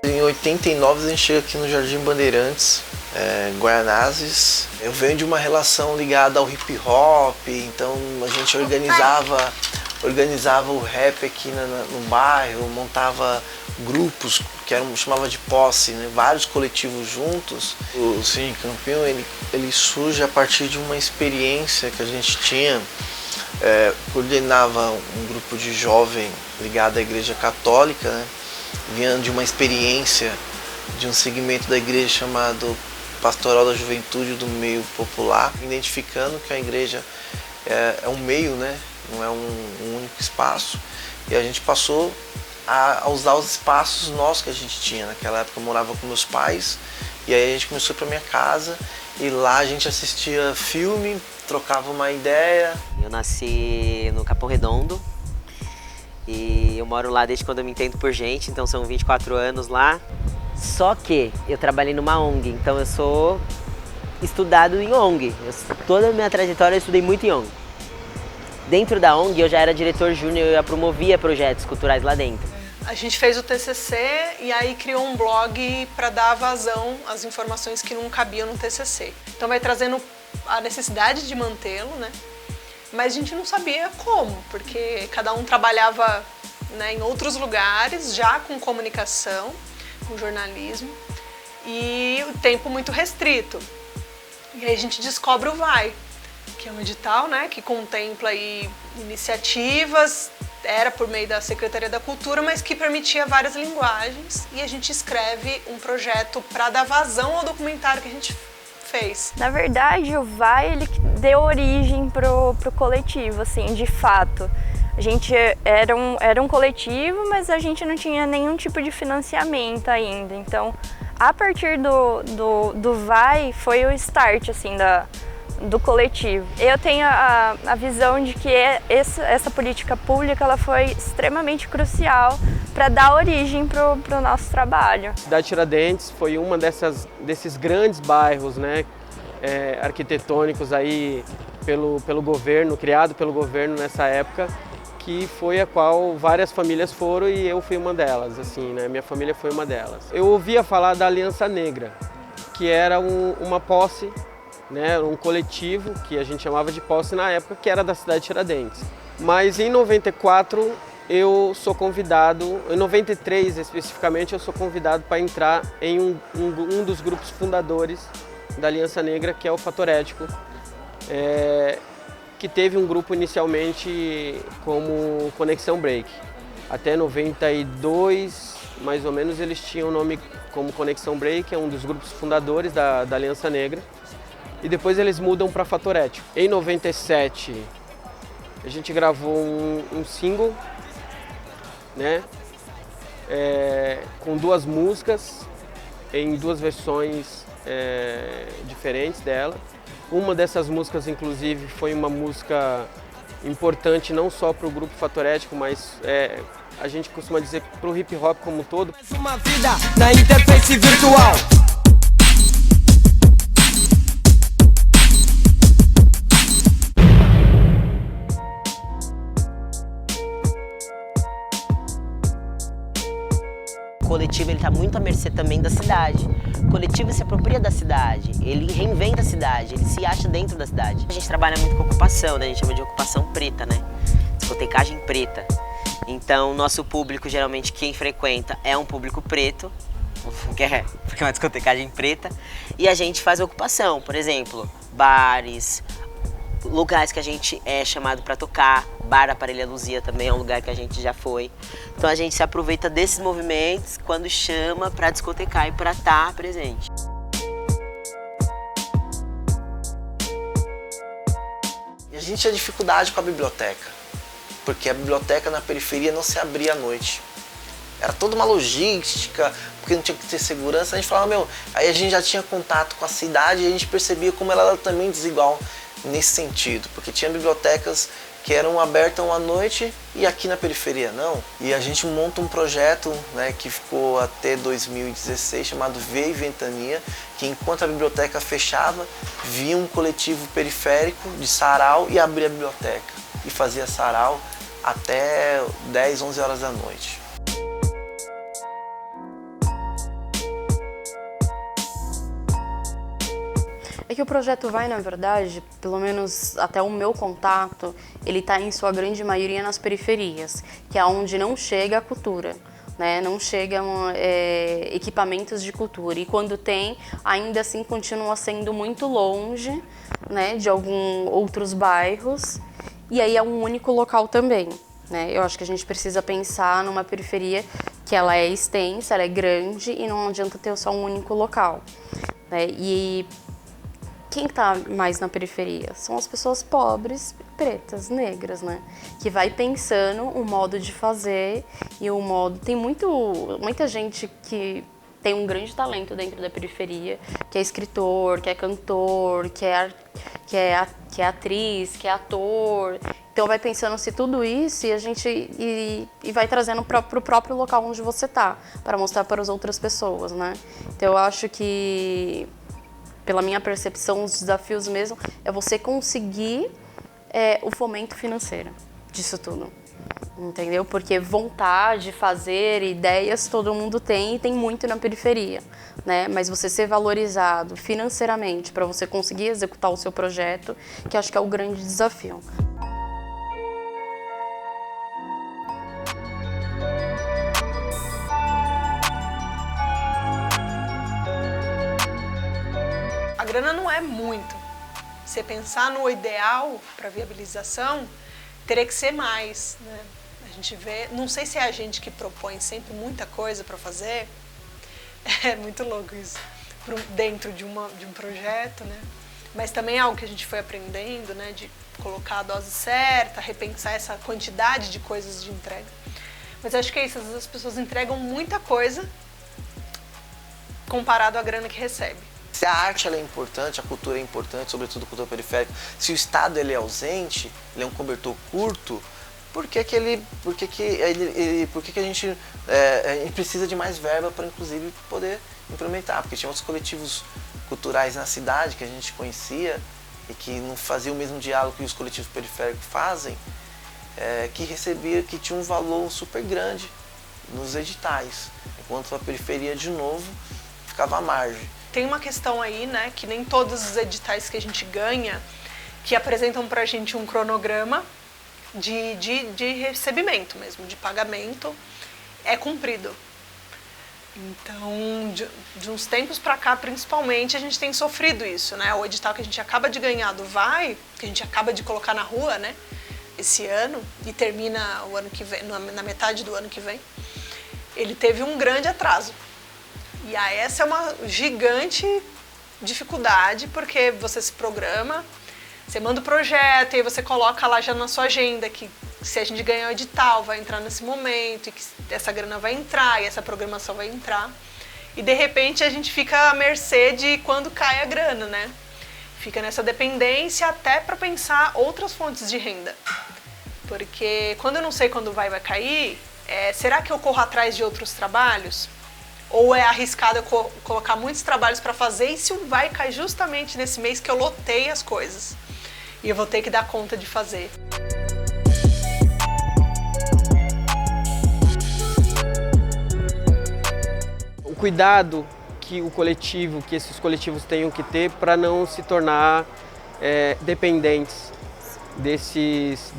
Em 89 a gente chega aqui no Jardim Bandeirantes, Guaianazes. Eu venho de uma relação ligada ao hip hop, então a gente organizava o rap aqui no bairro, montava grupos que chamava de posse, né? Vários coletivos juntos. O Cine Campeão ele surge a partir de uma experiência que a gente tinha. Coordenava um grupo de jovem ligado à Igreja Católica, né? Vinha de uma experiência de um segmento da igreja chamado Pastoral da Juventude do Meio Popular, identificando que a igreja é um meio, né? Não é um único espaço, e a gente passou a usar os espaços nossos que a gente tinha. Naquela época eu morava com meus pais, e aí a gente começou para minha casa, e lá a gente assistia filme, trocava uma ideia. Eu nasci no Capão Redondo, e eu moro lá desde quando eu me entendo por gente, então são 24 anos lá. Só que eu trabalhei numa ONG, então eu sou estudado em ONG. Toda a minha trajetória eu estudei muito em ONG. Dentro da ONG eu já era diretor júnior e eu promovia projetos culturais lá dentro. A gente fez o TCC e aí criou um blog para dar vazão às informações que não cabiam no TCC. Então vai trazendo a necessidade de mantê-lo, né? Mas a gente não sabia como, porque cada um trabalhava, né, em outros lugares, já com comunicação, com jornalismo, e o tempo muito restrito. E aí a gente descobre o VAI, que é um edital, né, que contempla aí iniciativas, era por meio da Secretaria da Cultura, mas que permitia várias linguagens, e a gente escreve um projeto para dar vazão ao documentário que a gente fez. Na verdade, o VAI ele deu origem pro coletivo, assim, de fato. A gente era um coletivo, mas a gente não tinha nenhum tipo de financiamento ainda. Então, a partir do VAI foi o start, assim, do coletivo. Eu tenho a visão de que essa política pública ela foi extremamente crucial para dar origem para o nosso trabalho. A cidade de Tiradentes foi uma desses grandes bairros, né, arquitetônicos aí pelo governo, criado pelo governo nessa época, que foi a qual várias famílias foram e eu fui uma delas, assim, né, minha família foi uma delas. Eu ouvia falar da Aliança Negra, que era uma posse, né, um coletivo que a gente chamava de posse na época, que era da cidade de Tiradentes. Mas em 94 eu sou convidado, em 93 especificamente, eu sou convidado para entrar em um dos grupos fundadores da Aliança Negra, que é o Fatorético, que teve um grupo inicialmente como Conexão Break. Até 92, mais ou menos, eles tinham o nome como Conexão Break, é um dos grupos fundadores da Aliança Negra. E depois eles mudam para Fatorético. Em 97, a gente gravou um single, né, com 2 músicas, em 2 versões diferentes dela. Uma dessas músicas, inclusive, foi uma música importante não só para o grupo Fatorético, mas a gente costuma dizer para o hip hop como um todo. Mais uma vida na interface virtual. O coletivo está muito à mercê também da cidade. O coletivo se apropria da cidade, ele reinventa a cidade, ele se acha dentro da cidade. A gente trabalha muito com ocupação, né? A gente chama de ocupação preta, né? Discotecagem preta. Então, nosso público, geralmente, quem frequenta é um público preto, porque é uma discotecagem preta, e a gente faz ocupação, por exemplo, bares, lugares que a gente é chamado para tocar. Bar Aparelha Luzia também é um lugar que a gente já foi. Então a gente se aproveita desses movimentos quando chama para discotecar e para estar presente. E a gente tinha dificuldade com a biblioteca. porque a biblioteca na periferia não se abria à noite. Era toda uma logística, porque não tinha que ter segurança. A gente falava, meu, aí a gente já tinha contato com a cidade e a gente percebia como ela era também desigual nesse sentido, porque tinha bibliotecas que eram abertas à noite e aqui na periferia não. E a gente monta um projeto, né, que ficou até 2016, chamado Veia e Ventania, que enquanto a biblioteca fechava, vinha um coletivo periférico de sarau e abria a biblioteca. E fazia sarau até 10, 11 horas da noite. É que o projeto Vai, na verdade, pelo menos até o meu contato, ele está em sua grande maioria nas periferias, que é onde não chega a cultura, né? Não chegam equipamentos de cultura. E quando tem, ainda assim continua sendo muito longe, né, de alguns outros bairros. E aí é um único local também, né? Eu acho que a gente precisa pensar numa periferia que ela é extensa, ela é grande e não adianta ter só um único local, né? E quem está mais na periferia? São as pessoas pobres, pretas, negras, né? Que vai pensando o modo de fazer e o modo... Tem muita gente que tem um grande talento dentro da periferia, que é escritor, que é cantor, que é atriz, que é ator. Então vai pensando se tudo isso e a gente e vai trazendo para o próprio local onde você está, para mostrar para as outras pessoas, né? Então eu acho que, pela minha percepção, os desafios mesmo é você conseguir o fomento financeiro disso tudo, entendeu? Porque vontade, fazer, ideias, todo mundo tem e tem muito na periferia, né? Mas você ser valorizado financeiramente para você conseguir executar o seu projeto, que acho que é o grande desafio. A grana não é muito. Você pensar no ideal para viabilização, teria que ser mais, né? A gente vê, não sei se é a gente que propõe sempre muita coisa para fazer, é muito louco isso, dentro de um projeto, né? Mas também é algo que a gente foi aprendendo, né? De colocar a dose certa, repensar essa quantidade de coisas de entrega. Mas acho que é isso, às vezes as pessoas entregam muita coisa comparado à grana que recebe. Se a arte ela é importante, a cultura é importante, sobretudo a cultura periférica, se o Estado ele é ausente, ele é um cobertor curto, por que a gente precisa de mais verba para, inclusive, poder implementar? Porque tinha outros coletivos culturais na cidade que a gente conhecia e que não faziam o mesmo diálogo que os coletivos periféricos fazem, que tinha um valor super grande nos editais, enquanto a periferia, de novo, ficava à margem. Tem uma questão aí, né, que nem todos os editais que a gente ganha, que apresentam pra gente um cronograma de recebimento mesmo, de pagamento, é cumprido. Então, de uns tempos pra cá, principalmente, a gente tem sofrido isso, né? O edital que a gente acaba de ganhar do Vai, que a gente acaba de colocar na rua, né, esse ano, e termina o ano que vem, na metade do ano que vem, ele teve um grande atraso. E aí essa é uma gigante dificuldade, porque você se programa, você manda o projeto e aí você coloca lá já na sua agenda que se a gente ganhar o edital vai entrar nesse momento e que essa grana vai entrar e essa programação vai entrar. E de repente a gente fica à mercê de quando cai a grana, né? Fica nessa dependência até para pensar outras fontes de renda. Porque quando eu não sei quando vai cair, será que eu corro atrás de outros trabalhos? Ou é arriscado eu colocar muitos trabalhos para fazer e se o Vai cai justamente nesse mês que eu lotei as coisas e eu vou ter que dar conta de fazer. O cuidado que esses coletivos tenham que ter para não se tornar dependentes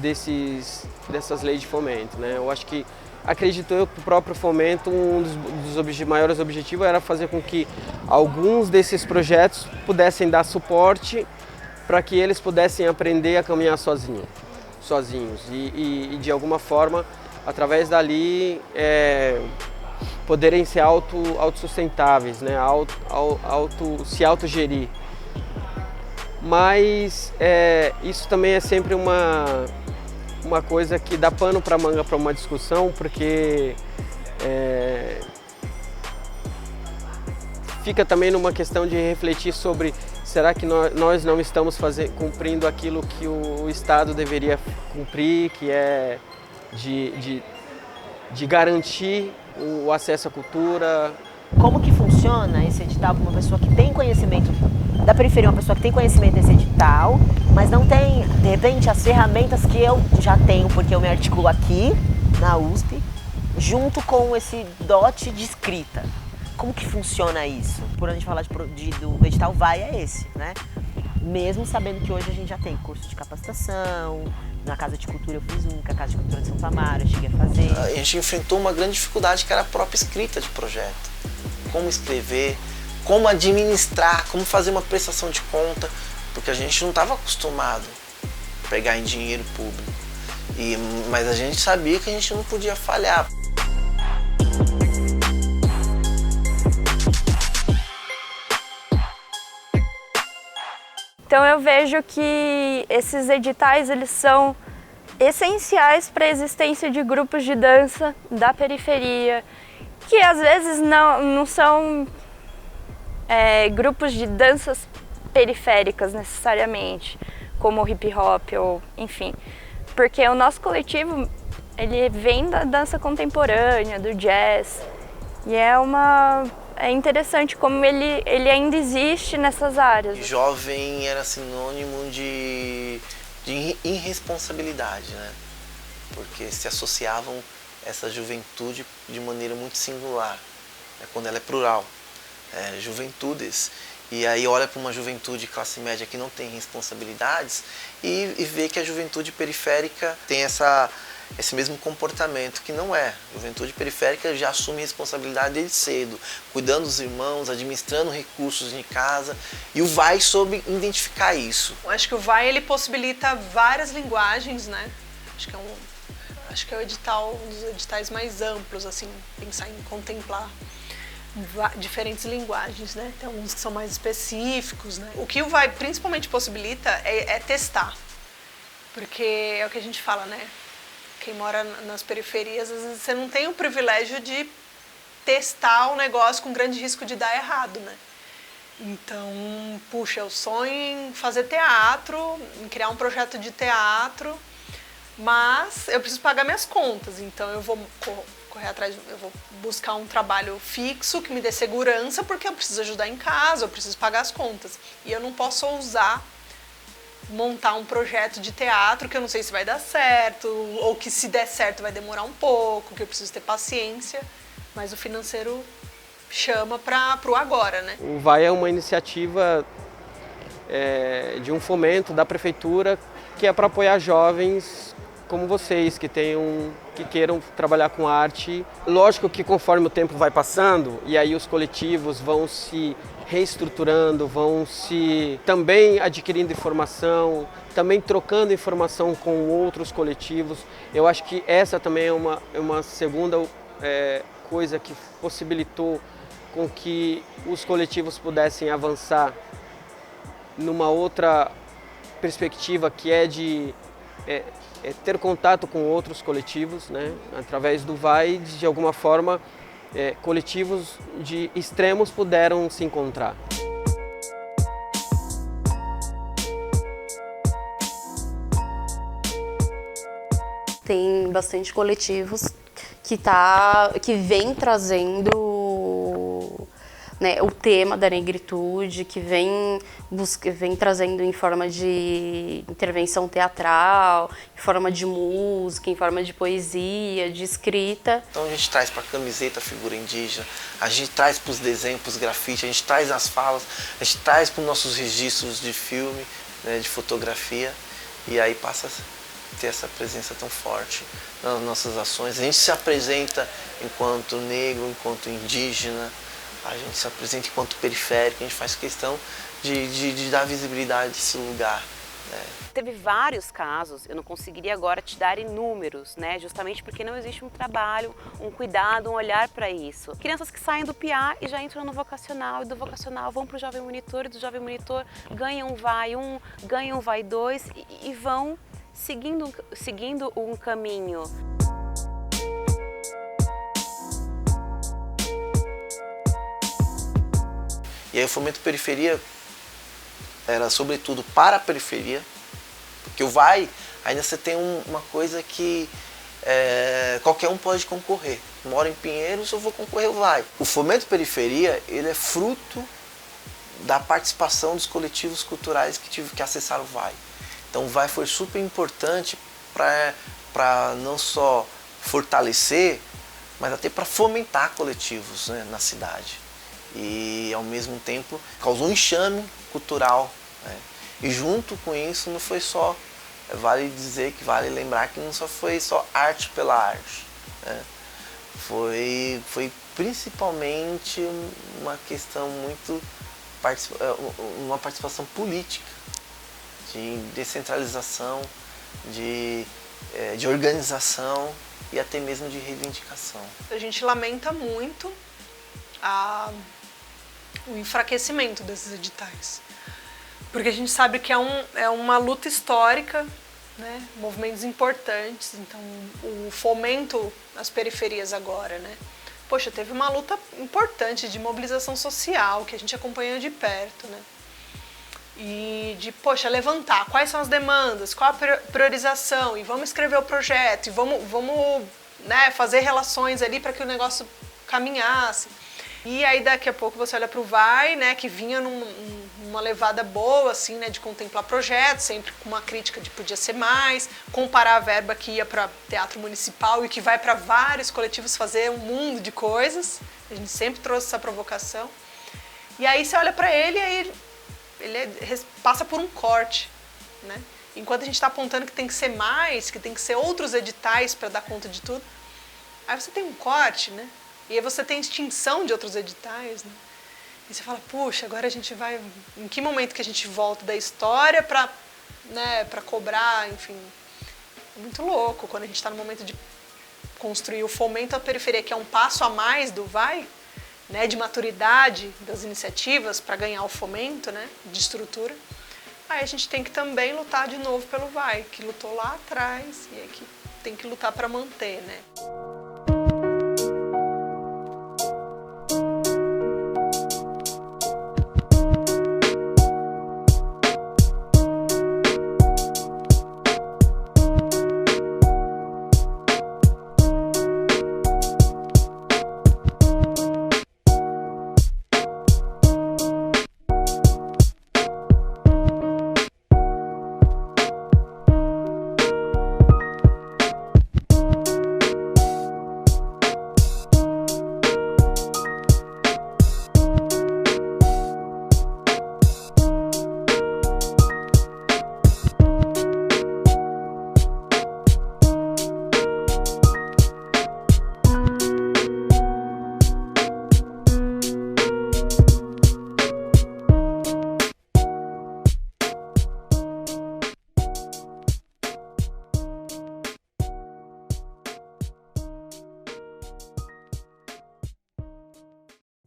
dessas leis de fomento, né? Eu acho que acredito eu que o próprio fomento, um dos maiores objetivos era fazer com que alguns desses projetos pudessem dar suporte para que eles pudessem aprender a caminhar sozinhos e de alguma forma, através dali, poderem ser autossustentáveis, né? Se autogerir. Mas isso também é sempre uma coisa que dá pano para manga para uma discussão, porque fica também numa questão de refletir sobre será que nós não estamos cumprindo aquilo que o Estado deveria cumprir, que é de garantir o acesso à cultura. Como que funciona esse edital para uma pessoa que tem conhecimento da periferia, uma pessoa que tem conhecimento desse edital, mas não tem, de repente, as ferramentas que eu já tenho, porque eu me articulo aqui na USP, junto com esse dote de escrita. Como que funciona isso? Por a gente falar do edital vai é esse, né? Mesmo sabendo que hoje a gente já tem curso de capacitação, na Casa de Cultura eu fiz um, que a Casa de Cultura de Santo Amaro eu cheguei a fazer. A gente enfrentou uma grande dificuldade que era a própria escrita de projeto. Como escrever, como administrar, como fazer uma prestação de conta, porque a gente não estava acostumado a pegar em dinheiro público. Mas a gente sabia que a gente não podia falhar. Então eu vejo que esses editais eles são essenciais para a existência de grupos de dança da periferia, que às vezes não são grupos de danças periféricas necessariamente, como o hip hop ou enfim, porque o nosso coletivo ele vem da dança contemporânea, do jazz, e é interessante como ele ainda existe nessas áreas. Jovem era sinônimo de irresponsabilidade, né? Porque se associavam essa juventude de maneira muito singular, quando ela é plural, juventudes. E aí olha para uma juventude classe média que não tem responsabilidades e vê que a juventude periférica tem esse mesmo comportamento, que não é. A juventude periférica já assume responsabilidade desde cedo, cuidando dos irmãos, administrando recursos em casa, e o VAI soube identificar isso. Eu acho que o VAI ele possibilita várias linguagens, né? Acho que é o edital, um dos editais mais amplos, assim, pensar em contemplar diferentes linguagens, né? Tem alguns que são mais específicos, né? O que o VAI principalmente possibilita é testar, porque é o que a gente fala, né? Quem mora nas periferias, às vezes você não tem o privilégio de testar o negócio com grande risco de dar errado, né? Então, puxa, eu sonho em fazer teatro, em criar um projeto de teatro, mas eu preciso pagar minhas contas, então eu vou correr atrás, eu vou buscar um trabalho fixo que me dê segurança, porque eu preciso ajudar em casa, eu preciso pagar as contas. E eu não posso ousar montar um projeto de teatro que eu não sei se vai dar certo, ou que se der certo vai demorar um pouco, que eu preciso ter paciência, mas o financeiro chama para o agora, né? O VAI é uma iniciativa de um fomento da prefeitura que é para apoiar jovens como vocês, que queiram trabalhar com arte. Lógico que conforme o tempo vai passando, e aí os coletivos vão se reestruturando, vão se também adquirindo informação, também trocando informação com outros coletivos. Eu acho que essa também é uma segunda coisa que possibilitou com que os coletivos pudessem avançar numa outra perspectiva, que é de ter contato com outros coletivos, né? Através do VAI, de alguma forma, coletivos de extremos puderam se encontrar. Tem bastante coletivos que vem trazendo, né, o tema da negritude, que vem trazendo em forma de intervenção teatral, em forma de música, em forma de poesia, de escrita. Então a gente traz para a camiseta a figura indígena, a gente traz para os desenhos, para os grafites, a gente traz nas falas, a gente traz para os nossos registros de filme, né, de fotografia, e aí passa a ter essa presença tão forte nas nossas ações. A gente se apresenta enquanto negro, enquanto indígena, a gente se apresenta enquanto periférico, a gente faz questão de dar visibilidade a esse lugar. Teve vários casos, eu não conseguiria agora te dar em números, né? Justamente porque não existe um trabalho, um cuidado, um olhar para isso. Crianças que saem do PIA e já entram no vocacional, e do vocacional vão para o Jovem Monitor, e do Jovem Monitor ganham um VAI 1, ganham um VAI 2 e vão seguindo um caminho. E aí o Fomento Periferia era sobretudo para a periferia, porque o VAI ainda você tem uma coisa que qualquer um pode concorrer. Moro em Pinheiros, eu vou concorrer ao VAI. O Fomento Periferia, ele é fruto da participação dos coletivos culturais que acessaram o VAI. Então o VAI foi super importante para não só fortalecer, mas até para fomentar coletivos, né, na cidade. E ao mesmo tempo causou um enxame cultural, né? E junto com isso não foi só, vale lembrar que não só foi só arte pela arte, né? Foi principalmente uma questão muito, uma participação política, de descentralização, de organização e até mesmo de reivindicação. A gente lamenta muito o enfraquecimento desses editais, porque a gente sabe que é uma luta histórica, né? Movimentos importantes, então o fomento às periferias agora, né? Poxa, teve uma luta importante de mobilização social que a gente acompanhou de perto, né? E de, poxa, levantar quais são as demandas, qual a priorização, e vamos escrever o projeto, e vamos né, fazer relações ali para que o negócio caminhasse. E aí daqui a pouco você olha para o VAI, né, que vinha numa levada boa, assim, né, de contemplar projetos, sempre com uma crítica de podia ser mais, comparar a verba que ia para teatro municipal e que vai para vários coletivos fazer um mundo de coisas. A gente sempre trouxe essa provocação. E aí você olha para ele e aí ele passa por um corte, né? Enquanto a gente está apontando que tem que ser mais, que tem que ser outros editais para dar conta de tudo, aí você tem um corte, né? E aí você tem extinção de outros editais, né? E você fala, puxa, agora a gente vai... Em que momento que a gente volta da história para, né, para cobrar, enfim... É muito louco quando a gente está no momento de construir o fomento à periferia, que é um passo a mais do VAI, né, de maturidade das iniciativas para ganhar o fomento, né, de estrutura. Aí a gente tem que também lutar de novo pelo VAI, que lutou lá atrás e é que tem que lutar para manter, né?